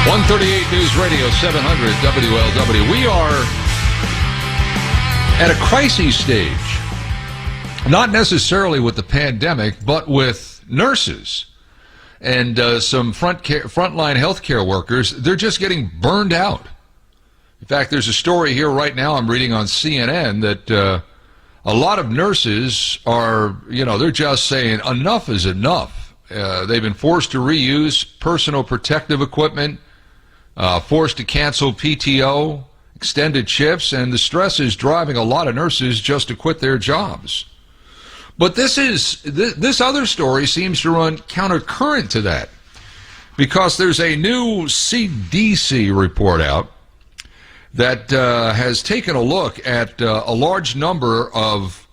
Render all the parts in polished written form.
138 News Radio 700 WLW. We are at a crisis stage, not necessarily with the pandemic, but with nurses and some frontline healthcare workers. They're just getting burned out. In fact, there's a story here right now I'm reading on CNN that a lot of nurses are, they're just saying enough is enough. They've been forced to reuse personal protective equipment, forced to cancel PTO, extended shifts, and the stress is driving a lot of nurses just to quit their jobs. But this other story seems to run countercurrent to that, because there's a new CDC report out that has taken a look at a large number of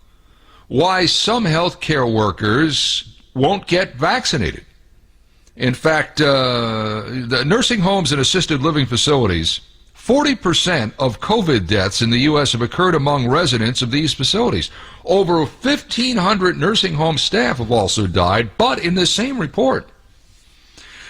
why some healthcare workers won't get vaccinated. In fact, the nursing homes and assisted living facilities, 40% of COVID deaths in the U.S. have occurred among residents of these facilities. Over 1,500 nursing home staff have also died, but in the same report,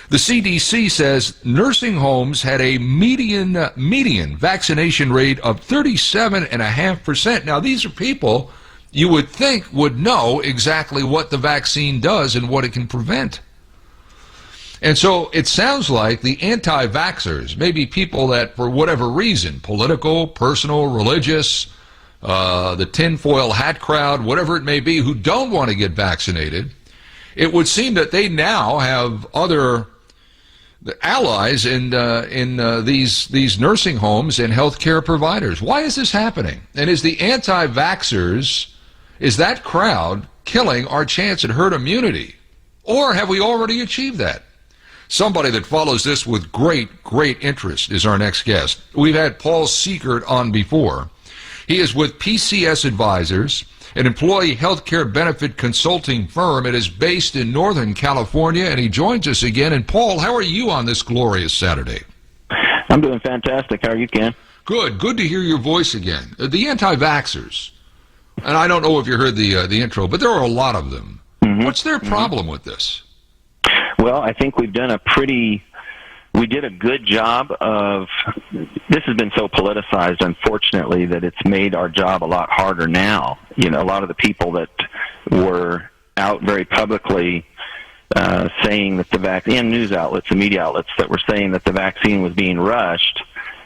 the CDC says nursing homes had a median vaccination rate of 37.5%. Now, these are people you would think would know exactly what the vaccine does and what it can prevent. And so it sounds like the anti-vaxxers, maybe people that for whatever reason, political, personal, religious, the tinfoil hat crowd, whatever it may be, who don't want to get vaccinated, it would seem that they now have other allies in these nursing homes and healthcare providers. Why is this happening? And is the anti-vaxxers, is that crowd killing our chance at herd immunity? Or have we already achieved that? Somebody that follows this with great interest is our next guest. We've had Paul Seegert on before. He is with PCS Advisers, an employee healthcare benefit consulting firm. It is based in Northern California, and he joins us again. And Paul, how are you on this glorious Saturday? I'm doing fantastic. How are you, Ken? Good to hear your voice again. The anti-vaxxers, and I don't know if you heard the intro, but there are a lot of them. Mm-hmm. What's their problem with this? Well, I think we did a good job of, this has been so politicized, unfortunately, that it's made our job a lot harder now. A lot of the people that were out very publicly saying that the vaccine, and news outlets and media outlets that were saying that the vaccine was being rushed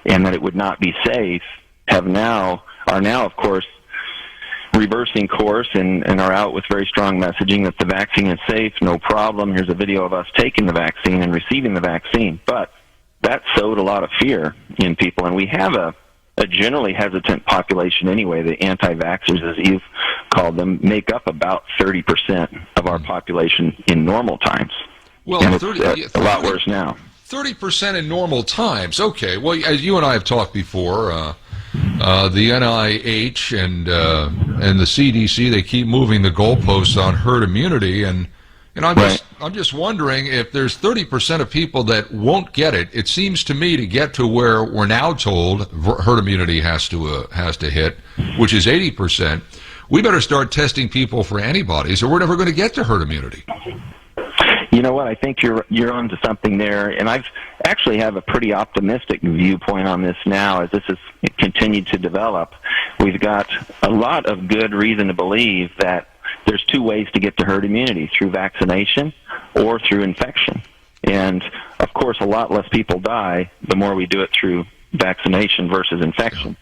and that it would not be safe, are now, of course, reversing course and are out with very strong messaging that the vaccine is safe, no problem. Here's a video of us taking the vaccine and receiving the vaccine. But that sowed a lot of fear in people, and we have a generally hesitant population anyway. The anti-vaxxers, as you've called them, make up about 30% of our population in normal times. Well, and it's a lot worse now. 30% in normal times. Okay. Well, as you and I have talked before, the NIH and the CDC, they keep moving the goalposts on herd immunity, and I'm just wondering if there's 30% of people that won't get it. It seems to me to get to where we're now told herd immunity has to hit, which is 80%. We better start testing people for antibodies, or we're never going to get to herd immunity. You know what? I think you're onto something there, and I've actually have a pretty optimistic viewpoint on this now as this has continued to develop. We've got a lot of good reason to believe that there's two ways to get to herd immunity, through vaccination or through infection. And, of course, a lot less people die the more we do it through vaccination versus infection.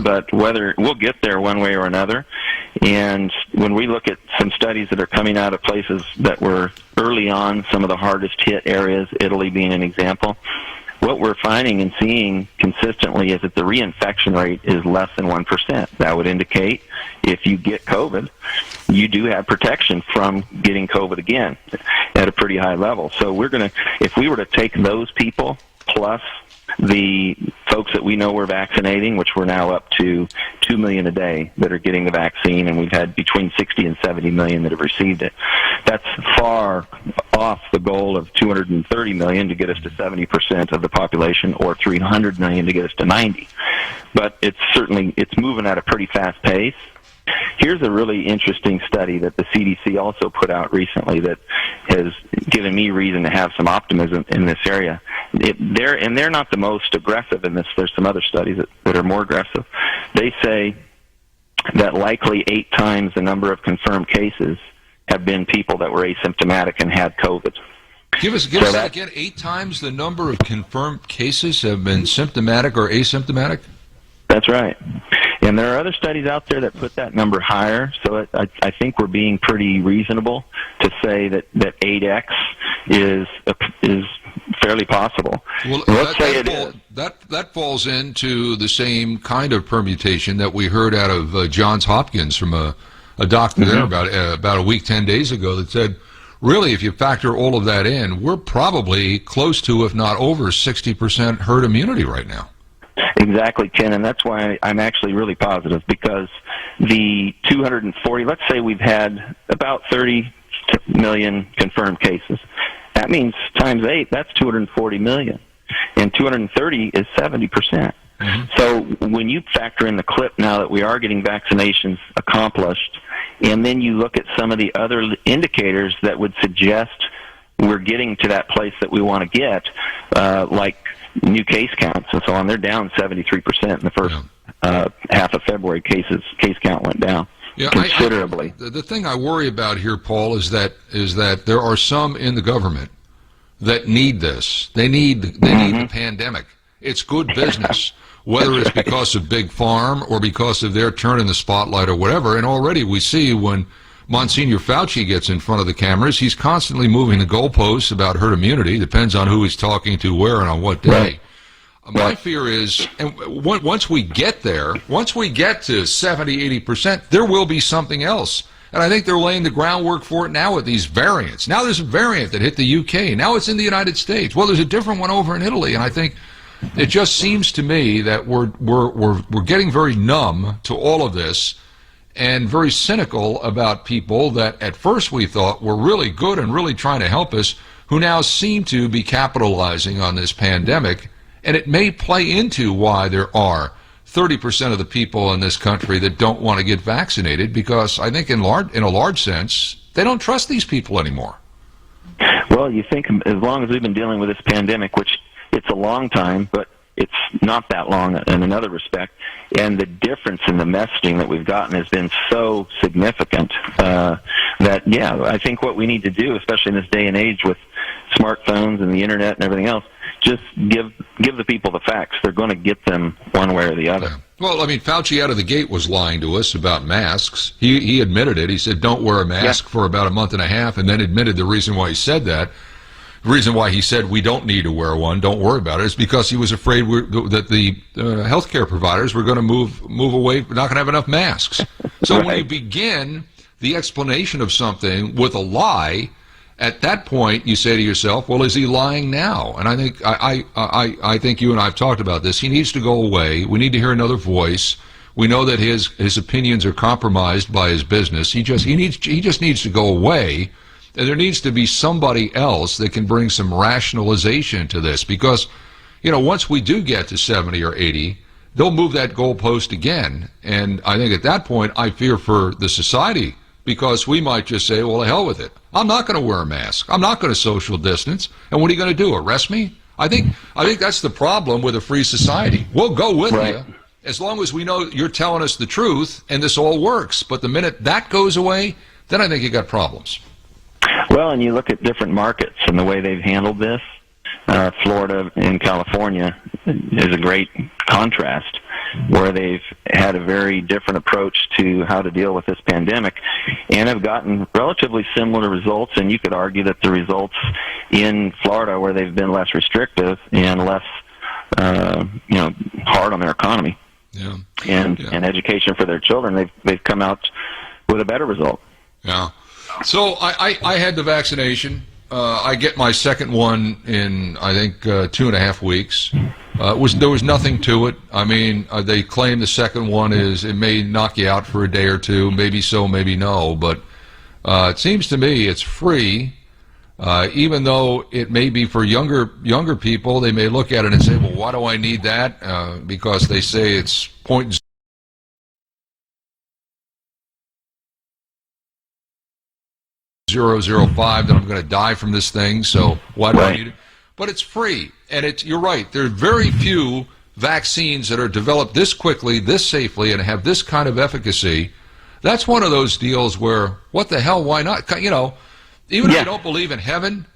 But whether we'll get there one way or another, and when we look at some studies that are coming out of places that were early on, some of the hardest hit areas, Italy being an example, what we're finding and seeing consistently is that the reinfection rate is less than 1%. That would indicate if you get COVID, you do have protection from getting COVID again at a pretty high level. So if we were to take those people plus the folks that we know we're vaccinating, which we're now up to 2 million a day that are getting the vaccine, and we've had between 60 and 70 million that have received it. That's far off the goal of 230 million to get us to 70% of the population, or 300 million to get us to 90. But it's moving at a pretty fast pace. Here's a really interesting study that the CDC also put out recently that has given me reason to have some optimism in this area. they're not the most aggressive in this. There's some other studies that are more aggressive. They say that likely 8 times the number of confirmed cases have been people that were asymptomatic and had COVID. Give us that again. 8 times the number of confirmed cases have been symptomatic or asymptomatic? That's right. And there are other studies out there that put that number higher, so I think we're being pretty reasonable to say that 8x is fairly possible. Well, that falls into the same kind of permutation that we heard out of Johns Hopkins from a doctor there about a week, 10 days ago, that said, really, if you factor all of that in, we're probably close to, if not over, 60% herd immunity right now. Exactly, Ken, and that's why I'm actually really positive, because the 240, let's say we've had about 30 million confirmed cases. That means times 8, that's 240 million. And 230 is 70%. So when you factor in the clip now that we are getting vaccinations accomplished, and then you look at some of the other indicators that would suggest we're getting to that place that we want to get, like new case counts and so on, they're down 73% in the first half of February. Case count went down considerably. The thing I worry about here, Paul, is that there are some in the government that need this. They need the pandemic. It's good business, whether it's because of Big Farm or because of their turn in the spotlight or whatever. And already we see when Monsignor Fauci gets in front of the cameras, he's constantly moving the goalposts about herd immunity. Depends on who he's talking to, where, and on what day. Right. My fear is, and once we get there, once we get to 70, 80%, there will be something else. And I think they're laying the groundwork for it now with these variants. Now there's a variant that hit the UK. Now it's in the United States. Well, there's a different one over in Italy. And I think it just seems to me that we're getting very numb to all of this and very cynical about people that at first we thought were really good and really trying to help us, who now seem to be capitalizing on this pandemic. And it may play into why there are 30% of the people in this country that don't want to get vaccinated, because I think in a large sense, they don't trust these people anymore. Well, you think as long as we've been dealing with this pandemic, which it's a long time, but it's not that long in another respect, and the difference in the messaging that we've gotten has been so significant that, yeah, I think what we need to do, especially in this day and age with smartphones and the internet and everything else, just give the people the facts. They're going to get them one way or the other. Yeah. Well, I mean, Fauci out of the gate was lying to us about masks. He admitted it. He said, don't wear a mask for about a month and a half, and then admitted the reason why he said that. The reason why he said we don't need to wear one, don't worry about it, is because he was afraid that the healthcare providers were going to move away, we're not going to have enough masks. So when you begin the explanation of something with a lie, at that point you say to yourself, well, is he lying now? And I think I think you and I have talked about this. He needs to go away. We need to hear another voice. We know that his opinions are compromised by his business. He just needs to go away. And there needs to be somebody else that can bring some rationalization to this, because, you know, once we do get to 70 or 80, they'll move that goalpost again. And I think at that point, I fear for the society, because we might just say, well, the hell with it. I'm not going to wear a mask. I'm not going to social distance. And what are you going to do, arrest me? I think that's the problem with a free society. We'll go with you as long as we know you're telling us the truth and this all works. But the minute that goes away, then I think you got problems. Well, and you look at different markets and the way they've handled this. Florida and California is a great contrast, where they've had a very different approach to how to deal with this pandemic and have gotten relatively similar results. And you could argue that the results in Florida, where they've been less restrictive and less hard on their economy and education for their children, they've come out with a better result. Yeah. So I had the vaccination. I get my second one in, I think, 2.5 weeks. There was nothing to it. I mean, they claim the second one it may knock you out for a day or two. Maybe so, maybe no. But it seems to me it's free, even though it may be for younger people. They may look at it and say, well, why do I need that? Because they say it's 0.005 that I'm going to die from this thing, so why do I need it? but it's free. And you're right, there are very few vaccines that are developed this quickly, this safely, and have this kind of efficacy. That's one of those deals where, what the hell, why not? You know, even if you don't believe in heaven,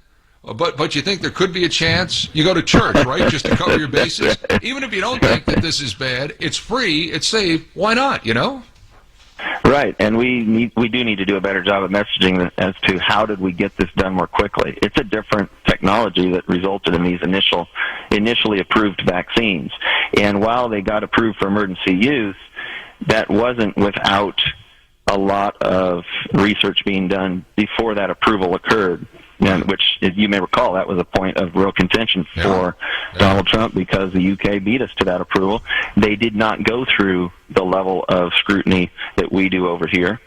but you think there could be a chance, you go to church, right, just to cover your bases. Even if you don't think that this is bad, it's free, it's safe, why not, you know? Right, and we do need to do a better job of messaging as to how did we get this done more quickly. It's a different technology that resulted in these initially approved vaccines. And while they got approved for emergency use, that wasn't without a lot of research being done before that approval occurred. And which, as you may recall, that was a point of real contention for Donald Trump because the UK beat us to that approval. They did not go through the level of scrutiny that we do over here.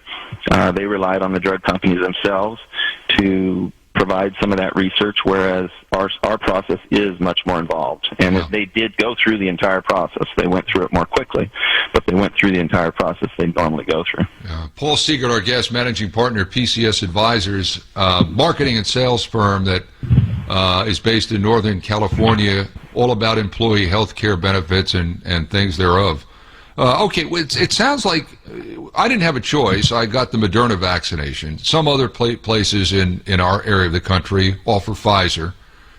They relied on the drug companies themselves to provide some of that research, whereas our process is much more involved. And if they did go through the entire process, they went through it more quickly, but they went through the entire process they normally go through. Paul Seegert, our guest, managing partner, PCS Advisers, marketing and sales firm that is based in Northern California, all about employee health care benefits and things thereof. Okay, it sounds like I didn't have a choice. I got the Moderna vaccination. Some other places in our area of the country offer Pfizer.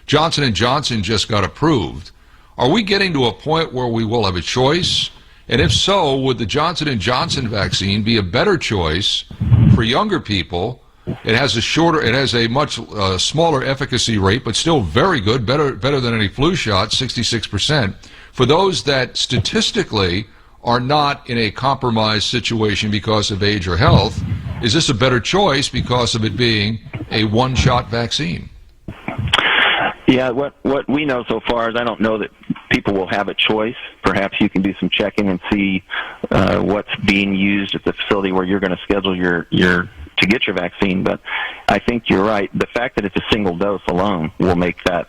Johnson & Johnson just got approved. Are we getting to a point where we will have a choice? And if so, would the Johnson & Johnson vaccine be a better choice for younger people? It has a much smaller efficacy rate, but still very good, better than any flu shot, 66%. For those that statistically are not in a compromised situation because of age or health, is this a better choice because of it being a one-shot vaccine? Yeah, what we know so far is I don't know that people will have a choice. Perhaps you can do some checking and see what's being used at the facility where you're going to schedule to get your vaccine. But I think you're right. The fact that it's a single dose alone will make that,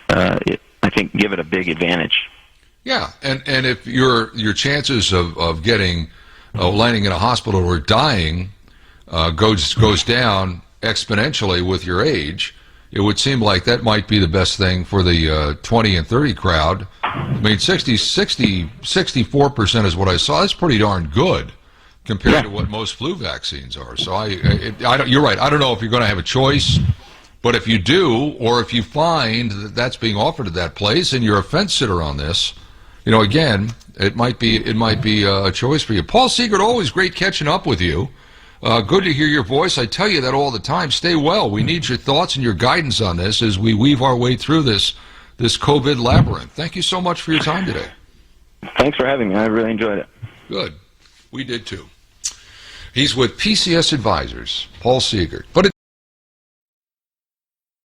I think, give it a big advantage. Yeah, and if your chances of getting landing in a hospital or dying goes down exponentially with your age, it would seem like that might be the best thing for the 20 and 30 crowd. I mean, 64% is what I saw. That's pretty darn good compared to what most flu vaccines are. So you're right. I don't know if you're going to have a choice. But if you do, or if you find that that's being offered at that place and you're a fence sitter on this, you know, again, it might be a choice for you. Paul Seegert, always great catching up with you. Good to hear your voice. I tell you that all the time. Stay well. We need your thoughts and your guidance on this as we weave our way through this COVID labyrinth. Thank you so much for your time today. Thanks for having me. I really enjoyed it. Good. We did too. He's with PCS Advisers, Paul Seegert. But